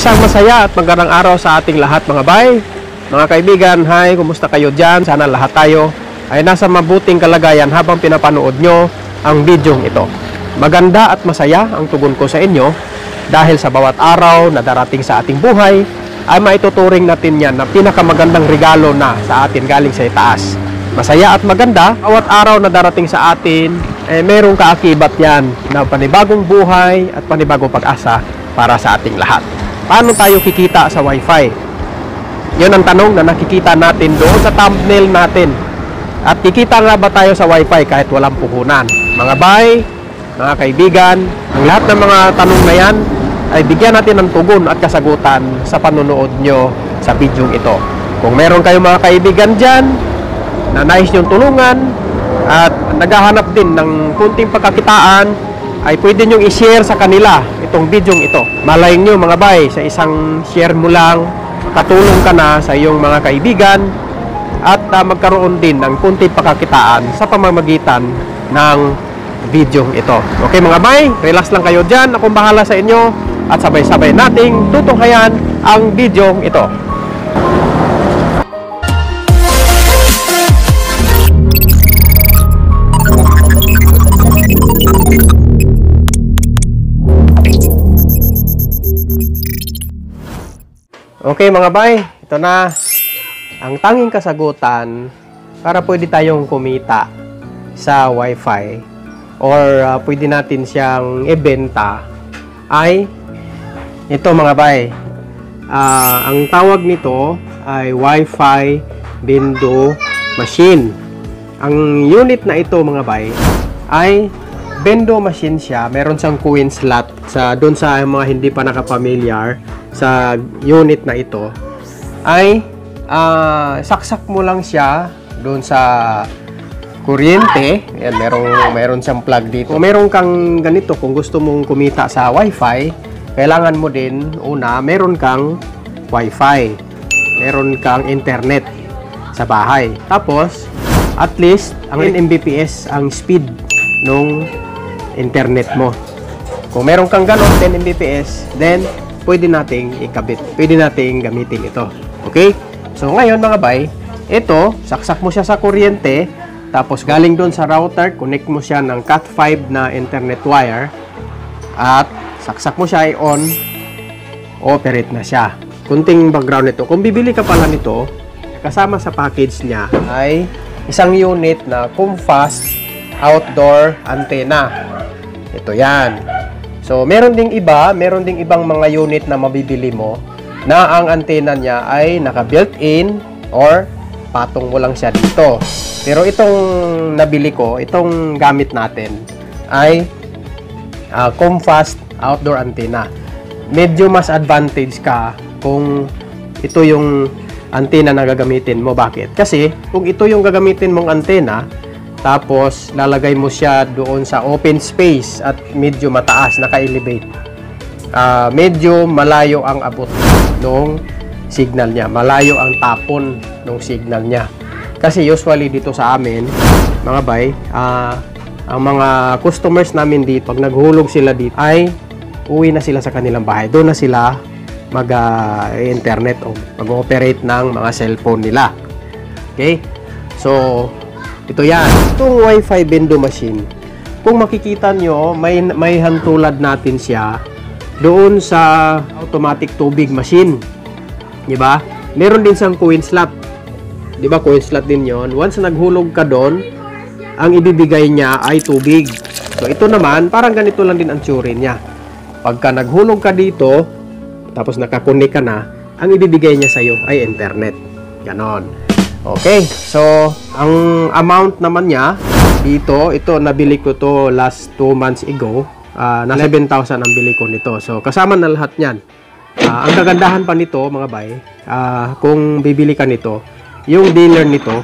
Isang masaya at magandang araw sa ating lahat mga bay. Mga kaibigan, hi, kumusta kayo dyan? Sana lahat tayo ay nasa mabuting kalagayan habang pinapanood nyo ang video ito. Maganda at masaya ang tugon ko sa inyo dahil sa bawat araw na darating sa ating buhay ay maituturing natin yan na pinakamagandang regalo na sa atin galing sa itaas. Masaya at maganda, bawat araw na darating sa atin merong kaakibat yan na panibagong buhay at panibagong pag-asa para sa ating lahat. Paano tayo kikita sa Wi-Fi? Yun ang tanong na nakikita natin doon sa thumbnail natin. At kikita nga ba tayo sa Wi-Fi kahit walang puhunan? Mga bay, mga kaibigan, ang lahat ng mga tanong na yan ay bigyan natin ng tugon at kasagutan sa panonood nyo sa video ito. Kung meron kayong mga kaibigan dyan na nais nyong tulungan at naghahanap din ng kunting pagkakitaan, ay pwede nyong i-share sa kanila itong video ito. Malay nyo mga bay, sa isang share mo lang, katulong ka na sa iyong mga kaibigan at magkaroon din ng kunting pagkakitaan sa pamamagitan ng video ito. Okay mga bay, relax lang kayo dyan. Akong bahala sa inyo at sabay-sabay nating tutunghayan ang video ito. Okay mga bay, ito na ang tanging kasagutan para pwede tayong kumita sa Wi-Fi or pwede natin siyang ibenta ay ito mga bay. Ang tawag nito ay Wi-Fi Window Machine. Ang unit na ito mga bay ay window machine siya. Meron siyang coin slot doon sa mga hindi pa nakapamilyar sa unit na ito ay saksak mo lang siya doon sa kuryente. Ayan, meron siyang plug dito. Kung meron kang ganito, kung gusto mong kumita sa Wi-Fi, kailangan mo din una, meron kang Wi-Fi, meron kang internet sa bahay. Tapos at least ang Mbps ang speed nung internet mo. Kung meron kang ganon 10 Mbps, then pwede nating ikabit, pwede nating gamitin ito. Okay? So ngayon mga bay, ito, saksak mo siya sa kuryente, tapos galing doon sa router, connect mo siya ng Cat5 na internet wire, at saksak mo siya ay on, operate na siya. Kunting background nito, kung bibili ka pala nito, kasama sa package niya ay isang unit na Comfast outdoor antenna. Ito yan. So, meron ding ibang mga unit na mabibili mo na ang antena niya ay naka-built-in or patong mo lang siya dito. Pero itong nabili ko, itong gamit natin ay Comfast outdoor antenna. Medyo mas advantage ka kung ito yung antena na gagamitin mo. Bakit? Kasi kung ito yung gagamitin mong antena, tapos lalagay mo siya doon sa open space at medyo mataas, naka-elevate. Medyo malayo ang abot ng signal niya. Malayo ang tapon ng signal niya. Kasi usually dito sa amin, mga bay, ang mga customers namin dito, pag naghulog sila dito, ay uwi na sila sa kanilang bahay. Doon na sila mag-internet o mag-operate ng mga cellphone nila. Okay? So, ito yan. Itong Wi-Fi window machine, kung makikita nyo, may hantulad natin siya doon sa automatic tubig machine. Diba? Meron din siyang coin slot. Diba? Coin slot din yon. Once na naghulog ka doon, ang ibibigay niya ay tubig. So, ito naman, parang ganito lang din ang tsuri niya. Pagka naghulog ka dito, tapos nakakunik ka na, ang ibibigay niya sa'yo ay internet. Ganon. Okay, so ang amount naman niya dito, ito nabili ko to last 2 months ago, na 11,000 ang bili ko nito. So kasama na lahat niyan. Ang kagandahan pa nito mga bay, kung bibili ka nito, yung dealer nito,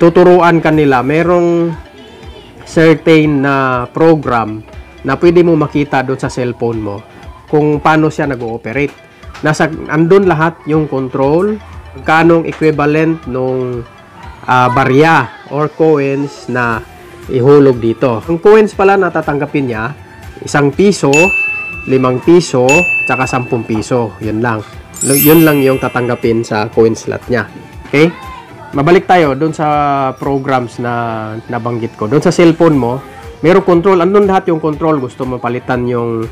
tuturuan ka nila, merong certain na program na pwede mo makita doon sa cellphone mo kung paano siya nag-ooperate. Andun lahat yung control, kanong equivalent nung barya or coins na ihulog dito. Ang coins pala natatanggapin niya, 1 piso, 5 piso, tsaka 10 piso. Yun lang. Yun lang yung tatanggapin sa coin slot niya. Okay? Mabalik tayo doon sa programs na nabanggit ko. Doon sa cellphone mo, mayroong control. Andun lahat yung control. Gusto mo palitan yung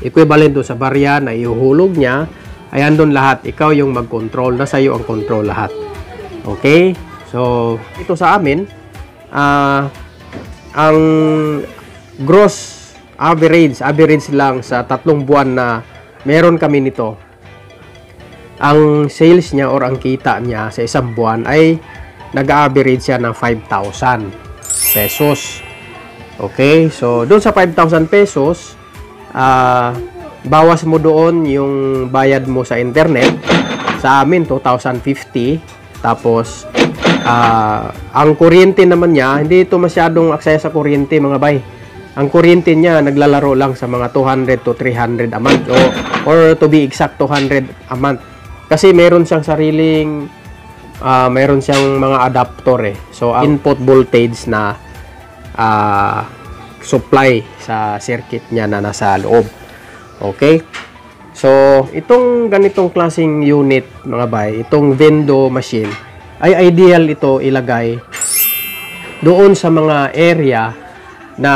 equivalent doon sa barya na ihuhulog niya, ay andun lahat. Ikaw yung mag-control. Nasa iyo ang control lahat. Okay? So, ito sa amin, ang gross average lang sa 3 buwan na meron kami nito, ang sales niya or ang kita niya sa isang buwan ay nag-average siya ng 5,000 pesos. Okay, so doon sa 5,000 pesos, bawas mo doon yung bayad mo sa internet. Sa amin 2,050. Tapos ang kuryente naman niya, hindi ito masyadong access sa kuryente mga bay. Ang kuryente niya naglalaro lang sa mga 200 to 300 a month, or to be exact 200 a month. Kasi meron siyang sariling meron siyang mga adapter eh. So input voltage na supply sa circuit niya na nasa loob. Okay? So itong ganitong klaseng unit mga bay, itong Vendo machine, ay ideal ito ilagay doon sa mga area na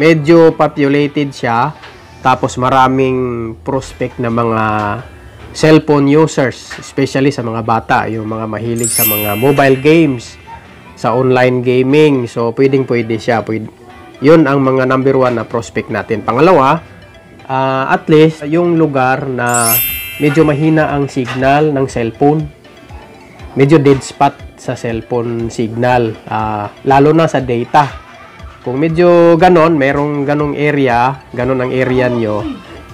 medyo populated siya, tapos maraming prospect na mga cellphone users, especially sa mga bata, yung mga mahilig sa mga mobile games, sa online gaming. So pwede siya. Yun ang mga number 1 na prospect natin. Pangalawa, at least yung lugar na medyo mahina ang signal ng cellphone, medyo dead spot sa cellphone signal, lalo na sa data. Kung medyo ganon, merong ganong area, ganon ang area nyo,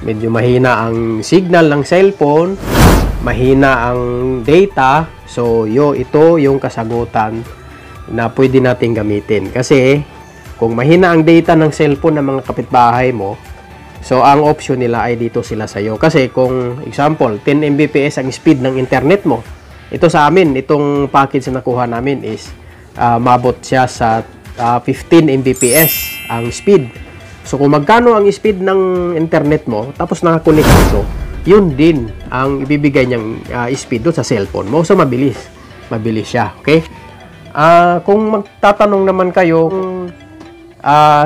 medyo mahina ang signal ng cellphone, mahina ang data, so ito yung kasagutan na pwede natin gamitin. Kasi kung mahina ang data ng cellphone ng mga kapitbahay mo, so ang option nila ay dito sila sa iyo. Kasi kung example 10 Mbps ang speed ng internet mo, ito sa amin, itong package na nakuha namin is mabot siya sa 15 Mbps ang speed. So kung magkano ang speed ng internet mo, tapos nakakonect ito, yun din ang ibibigay niyang speed doon sa cellphone mo. So mabilis siya. Okay? Kung magtatanong naman kayo kung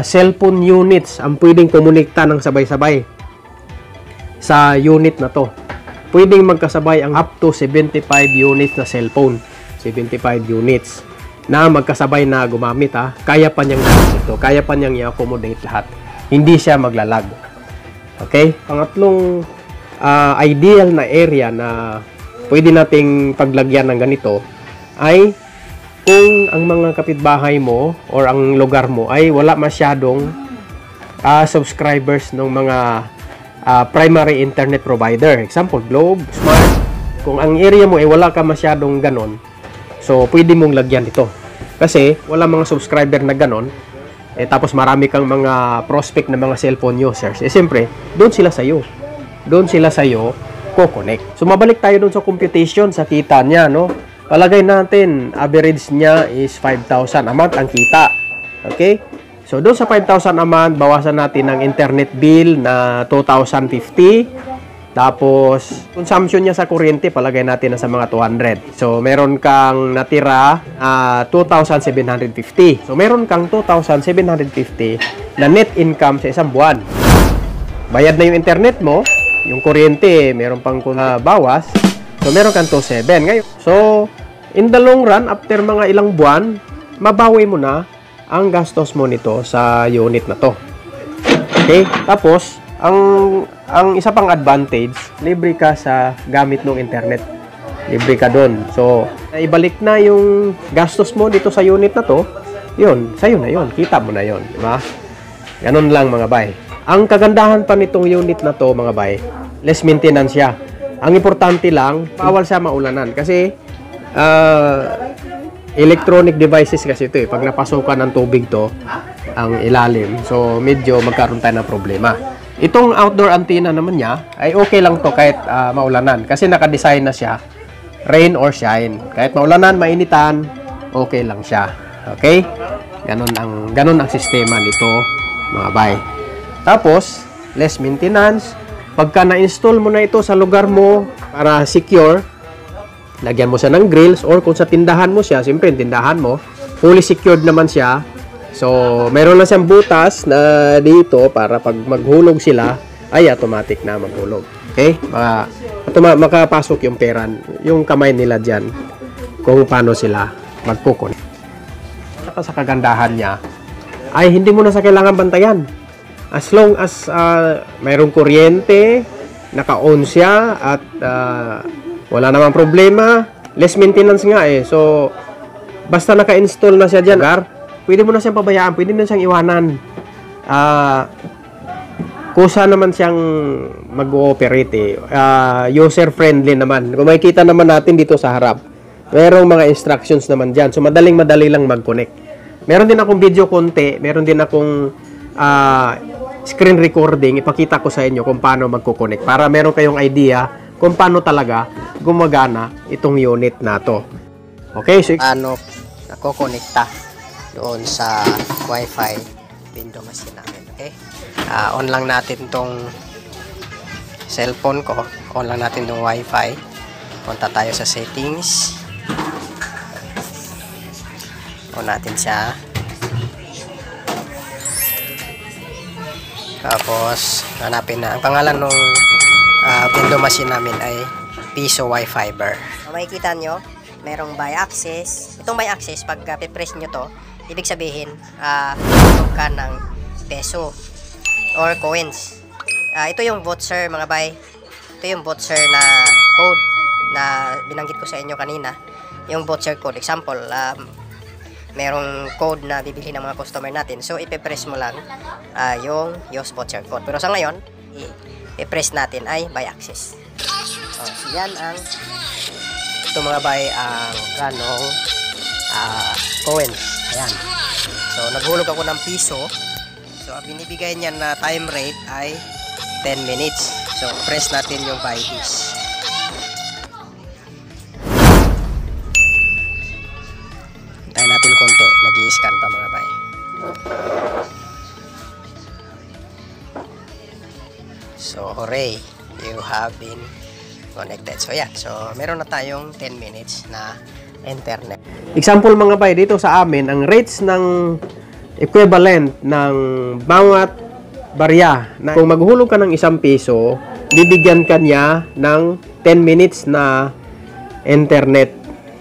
cellphone units ang pwedeng kumonekta ng sabay-sabay sa unit na to, pwedeng magkasabay ang up to 75 units na cellphone. 75 units na magkasabay na gumamit kaya pa niyang ito, kaya pa niyang i-accommodate lahat. Hindi siya maglalag. Okay? Pangatlong ideal na area na pwede nating paglagyan ng ganito ay kung ang mga kapitbahay mo or ang lugar mo ay wala masyadong subscribers ng mga primary internet provider. Example, Globe, Smart. Kung ang area mo ay wala ka masyadong ganon, so pwede mong lagyan ito. Kasi wala mga subscriber na ganon, tapos marami kang mga prospect na mga cellphone users, siyempre, doon sila sa'yo. Doon sila sa'yo ko-connect. So, mabalik tayo doon sa computation, sa kita niya, no? Palagay natin, average niya is 5,000 a month ang kita. Okay? So, doon sa 5,000 a month, bawasan natin ang internet bill na 2,050. Tapos, consumption niya sa kuryente, palagay natin na sa mga 200. So, meron kang natira 2,750. So, meron kang 2,750 na net income sa isang buwan. Bayad na yung internet mo, yung kuryente, meron pang bawas. So, meron kang 2,700. Ngayon, so, in the long run, after mga ilang buwan, mabawi mo na ang gastos mo nito sa unit na to. Okay? Tapos, ang isa pang advantage, libre ka sa gamit ng internet. Libre ka doon. So, ibalik na yung gastos mo dito sa unit na to, yun, sa'yo na yun. Kita mo na yun. Diba? Ganun lang mga bay. Ang kagandahan pa nitong unit na to mga bay, less maintenance siya. Ang importante lang, bawal siya maulanan. Kasi, electronic devices kasi ito Pag napasukan ng tubig to, ang ilalim. So, medyo magkaroon tayo ng problema. Itong outdoor antenna naman niya, ay okay lang to kahit maulanan. Kasi nakadesign na siya, rain or shine. Kahit maulanan, mainitan, okay lang siya. Okay? Ganun ang sistema nito, mga bay. Tapos, less maintenance. Pagka na-install mo na ito sa lugar mo para secure, lagyan mo siya ng grills, or kung sa tindahan mo siya, siyempre tindahan mo, fully secured naman siya. So, meron na siyang butas na dito para pag maghulog sila, ay automatic na maghulog. Okay? Makapasok yung pera, yung kamay nila dyan, kung paano sila magkukon. Sa kagandahan niya, ay hindi mo na sa kailangan bantayan. As long as mayroong kuryente, naka-on siya, at wala namang problema, less maintenance nga eh. So, basta naka-install na siya dyan, pwede mo na siyang pabayaan, pwede na siyang iwanan. Kusa naman siyang mag-ooperate eh. User-friendly naman. Kung makikita naman natin dito sa harap, merong mga instructions naman dyan. So, madali lang mag-connect. Meron din akong video konti, meron din akong screen recording. Ipakita ko sa inyo kung paano magko-connect para meron kayong idea kung paano talaga gumagana itong unit na to. Okay, so paano nako-connecta doon sa Wi-Fi window machine namin. Okay, on lang natin tong cellphone ko, on lang natin tong Wi-Fi. Punta tayo sa settings, on natin siya. Tapos hanapin na ang pangalan ng window machine namin ay Piso Wi-Fiber. Makikita nyo, merong buy access. Itong buy access, pag pe-press nyo to, ibig sabihin tulog ka ng peso or coins. Ito yung voucher mga bay. Ito yung voucher na code na binanggit ko sa inyo kanina. Yung voucher code, example, merong code na bibili ng mga customer natin. So, ipe-press mo lang yung use voucher code. Pero sa ngayon, i-press natin ay buy access. So, yan ang ito mga bay ang ganong coins. Ayan. So, naghulog ako ng piso. So, ang binibigay niya na time rate ay 10 minutes. So, press natin yung buy this. Hintayin natin konti. Nag-i-scan pa mga bay. So, hooray! You have been connected. So, yeah. So, meron na tayong 10 minutes na internet. Example mga bay, dito sa amin, ang rates ng equivalent ng bawat barya, na kung maghulog ka ng 1 piso, bibigyan ka niya ng 10 minutes na internet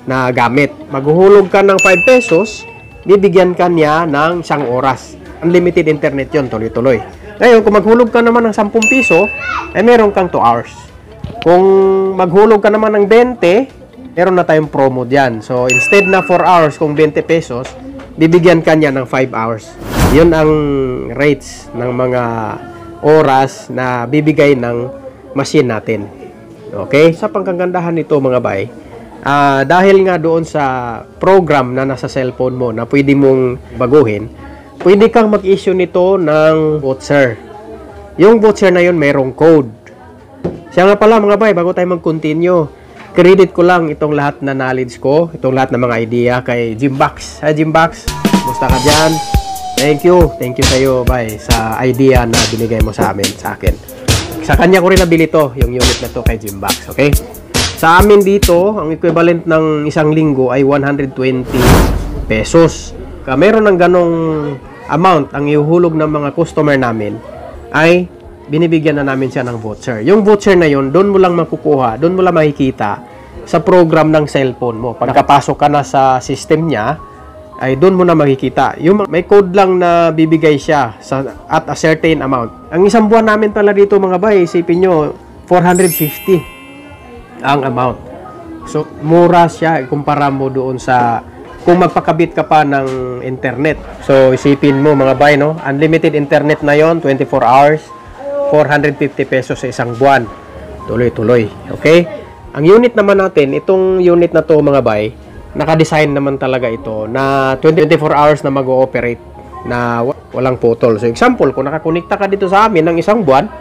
na gamit. Maghuhulog ka ng 5 pesos, bibigyan ka niya ng 1 oras. Unlimited internet yon, tuloy-tuloy. Ngayon, kung maghulog ka naman ng 10 piso, ay meron kang 2 hours. Kung maghulog ka naman ng 20, meron na tayong promo dyan. So, instead na 4 hours kung 20 pesos, bibigyan ka niya ng 5 hours. Yun ang rates ng mga oras na bibigay ng machine natin. Okay? Sa pangkagandahan nito mga bay, dahil nga doon sa program na nasa cellphone mo na pwede mong baguhin, pwede kang mag-issue nito ng voucher. Yung voucher na yun, merong code. Siya nga pala mga bay, bago tayo mag-continue, credit ko lang itong lahat na knowledge ko, itong lahat ng mga idea kay Jimbox. Hi Jimbox, musta ka dyan? Thank you sa'yo bay sa idea na binigay mo sa amin, sa akin. Sa kanya ko rin nabili to, yung unit na to kay Jimbox, okay? Sa amin dito, ang equivalent ng 1 linggo ay 120 pesos. Meron ng ganong amount ang ihuhulog ng mga customer namin, ay binibigyan na namin siya ng voucher. Yung voucher na yun, doon mo lang makukuha, doon mo lang makikita sa program ng cellphone mo. Pag nakapasok ka na sa system niya, ay doon mo na makikita. Yung may code lang na bibigay siya at a certain amount. Ang isang buwan namin pala dito mga bay, isipin nyo, 450 ang amount. So, mura siya kumpara mo doon sa kung magpakabit ka pa ng internet. So, isipin mo mga bay, no? Unlimited internet na yon, 24 hours, 450 pesos sa isang buwan. Tuloy-tuloy. Okay? Ang unit naman natin, itong unit na to mga bay, naka-design naman talaga ito na 24 hours na mag-ooperate na walang putol. So, example, kung nakakonekta ka dito sa amin ng isang buwan,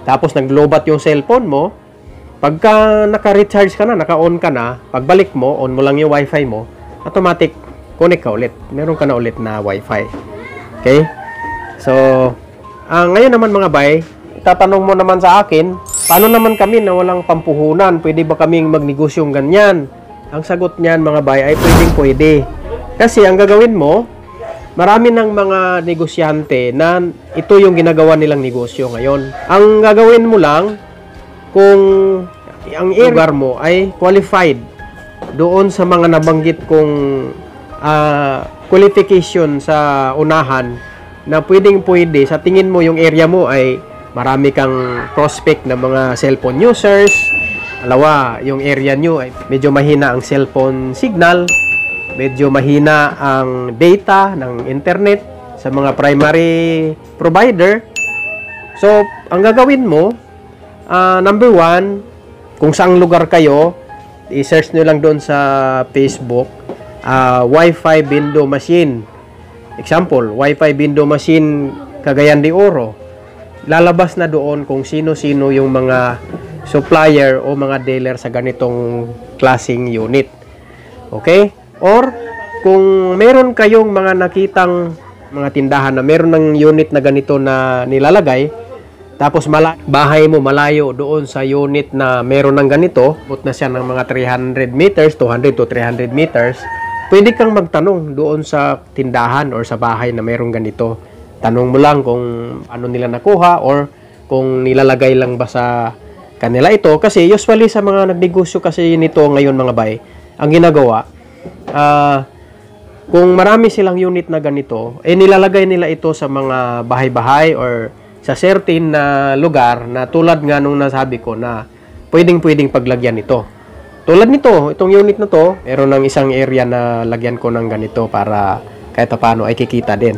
tapos nag-lobat yung cellphone mo, pagka naka-recharge ka na, naka-on ka na, pagbalik mo, on mo lang yung wifi mo, automatic connect ka ulit. Meron ka na ulit na wifi. Okay? So, ngayon naman mga bay, itatanong mo naman sa akin, paano naman kami na walang pampuhunan? Pwede ba kaming magnegosyong ganyan? Ang sagot niyan mga bay ay pwede. Kasi ang gagawin mo, marami ng mga negosyante na ito yung ginagawa nilang negosyo ngayon. Ang gagawin mo lang, kung ang lugar mo ay qualified doon sa mga nabanggit kong qualification sa unahan, na pwede sa tingin mo yung area mo ay marami kang prospect na mga cellphone users. Alawa, yung area nyo ay medyo mahina ang cellphone signal, medyo mahina ang data ng internet sa mga primary provider. So, ang gagawin mo, number one, kung saang lugar kayo, i-search nyo lang doon sa Facebook, Wi-Fi window machine. Example, Wi-Fi window machine Cagayan de Oro. Lalabas na doon kung sino-sino yung mga supplier o mga dealer sa ganitong klaseng unit. Okay? Or, kung meron kayong mga nakitang mga tindahan na meron ng unit na ganito na nilalagay, tapos bahay mo malayo doon sa unit na meron ng ganito, put na siya ng mga 300 meters, 200 to 300 meters, pwede kang magtanong doon sa tindahan or sa bahay na mayroong ganito. Tanong mo lang kung ano nila nakuha or kung nilalagay lang ba sa kanila ito. Kasi usually sa mga nagnegosyo kasi nito ngayon mga bay, ang ginagawa, kung marami silang unit na ganito, nilalagay nila ito sa mga bahay-bahay or sa certain na lugar na tulad nga nung nasabi ko na pwedeng paglagyan ito. Tulad nito, itong unit na to, meron ng isang area na lagyan ko ng ganito para kahit paano ay kikita din.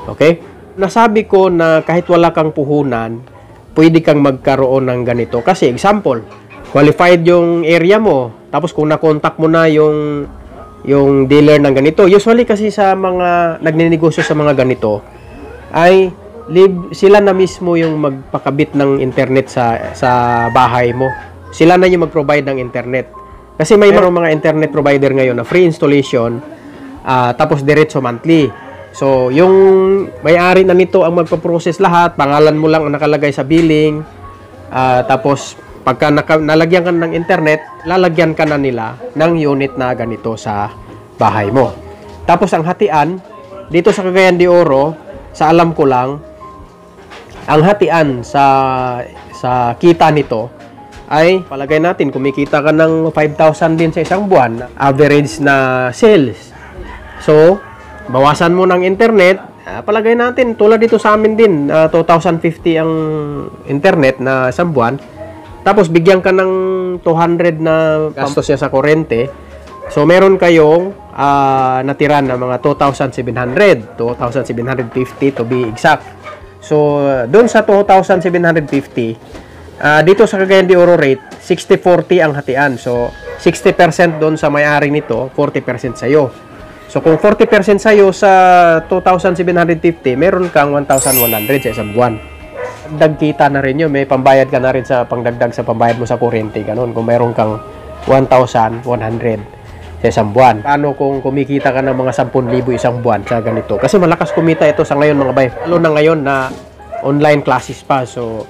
Okay? Nasabi ko na kahit wala kang puhunan, pwede kang magkaroon ng ganito. Kasi example, qualified yung area mo, tapos kung na-contact mo na yung dealer ng ganito, usually kasi sa mga nagninegosyo sa mga ganito, ay sila na mismo yung magpakabit ng internet sa bahay mo. Sila na yung mag-provide ng internet. Kasi may mga internet provider ngayon na free installation, tapos diretso monthly. So, yung may-ari na nito ang magpa-process lahat, pangalan mo lang ang nakalagay sa billing, tapos pagka nalagyan ka ng internet, lalagyan ka na nila ng unit na ganito sa bahay mo. Tapos ang hatian, dito sa Cagayan de Oro, sa alam ko lang, ang hatian sa kita nito ay palagay natin kumikita ka ng 5,000 din sa isang buwan, average na sales. So, bawasan mo ng internet, palagay natin tulad dito sa amin din, 2,050 ang internet na isang buwan. Tapos bigyan ka ng 200 na gastos niya sa kuryente. So, meron kayong natira na mga 2,700, 2,750 to be exact. So, doon sa 2,750, dito sa Cagayan de Oro rate, 60-40 ang hatian. So, 60% doon sa may-ari nito, 40% sa'yo. So, kung 40% sa'yo sa 2,750, meron kang 1,100 sa isang buwan. Dagkita na rin yun. May pambayad ka na rin sa pangdagdag sa pambayad mo sa kuryente. Ganun. Kung meron kang 1,100 sa isang buwan. Paano kung kumikita ka ng mga 10,000 isang buwan sa ganito? Kasi malakas kumita ito sa ngayon mga bay. Lalo na ngayon na online classes pa. So,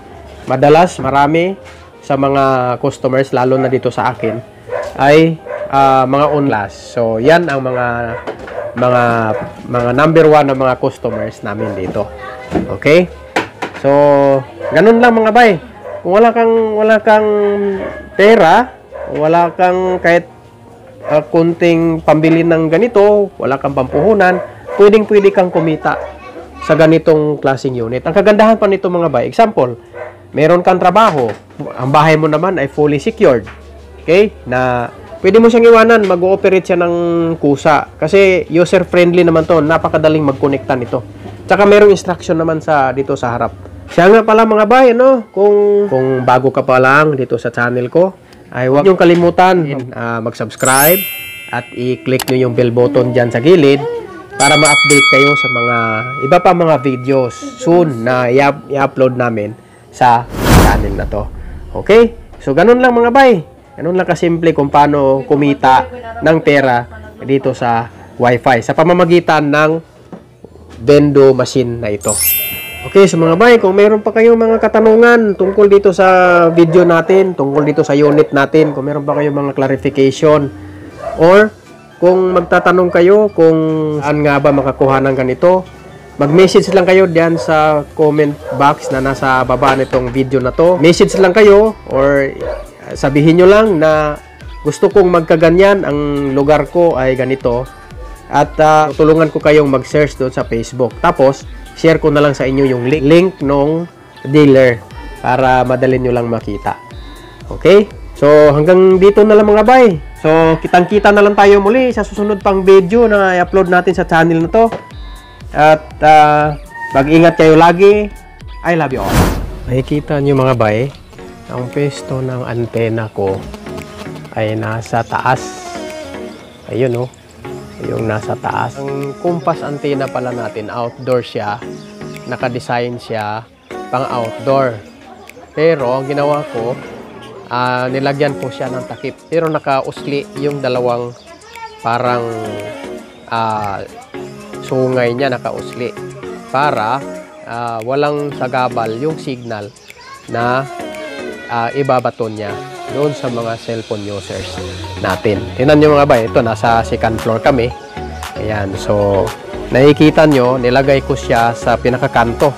madalas, marami sa mga customers, lalo na dito sa akin, ay mga online. So, yan ang mga number one na mga customers namin dito. Okay? So, ganun lang mga bay. Kung wala kang pera, wala kang kahit kunting pambili ng ganito, wala kang pampuhunan, pwede kang kumita sa ganitong klaseng unit. Ang kagandahan pa nito mga bay, example, meron kang trabaho, ang bahay mo naman ay fully secured. Okay? Na pwede mo siyang iwanan, mag-ooperate siya ng kusa. Kasi user-friendly naman to, napakadaling mag-connecta nito. Tsaka merong instruction naman dito sa harap. Siya nga pala mga bay, kung bago ka pa lang dito sa channel ko, ay huwag niyong kalimutan mag-subscribe at i-click niyo yung bell button dyan sa gilid para ma-update kayo sa mga iba pa mga videos soon na i-upload namin sa channel na to. Okay? So, ganun lang mga bay. Ganun lang kasimple kung paano kumita ng pera dito sa Wi-Fi sa pamamagitan ng Vendo machine na ito. Okay, so mga bay, kung meron pa kayong mga katanungan tungkol dito sa video natin, tungkol dito sa unit natin, kung meron pa kayong mga clarification, or kung magtatanong kayo kung saan nga ba makakuha ng ganito, mag-message lang kayo diyan sa comment box na nasa baba nitong video na to. Message lang kayo or sabihin nyo lang na gusto kong magkaganyan, ang lugar ko ay ganito. At tulungan ko kayong mag-search doon sa Facebook. Tapos, share ko na lang sa inyo yung link nung dealer para madali nyo lang makita. Okay? So, hanggang dito na lang mga bay. So, kitang-kita na lang tayo muli sa susunod pang video na i-upload natin sa channel na to. At mag-ingat kayo lagi. I love you all. Makikita nyo mga bay, ang pesto ng antena ko ay nasa taas. Ayun oh. Yung nasa taas. Ang compass antenna pala natin, outdoor siya. Naka-design siya pang outdoor. Pero ang ginawa ko, nilagyan ko siya ng takip. Pero naka-usli yung dalawang parang sungay niya, naka-usli. Para walang sagabal yung signal na ibabaton niya doon sa mga cellphone users natin. Tingnan nyo mga bay, ito nasa second floor kami. Ayan, so nakikita nyo, nilagay ko siya sa pinakakanto.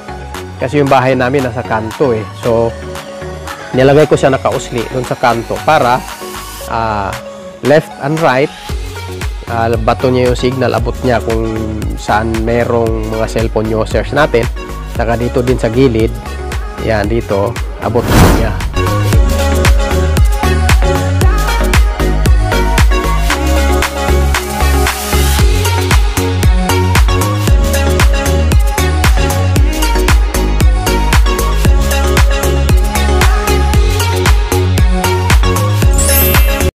Kasi yung bahay namin nasa kanto eh. So, nilagay ko siya nakausli doon sa kanto para left and right, bato niya yung signal, abot niya kung saan merong mga cellphone users natin. Saka dito din sa gilid, yan dito, abot niya.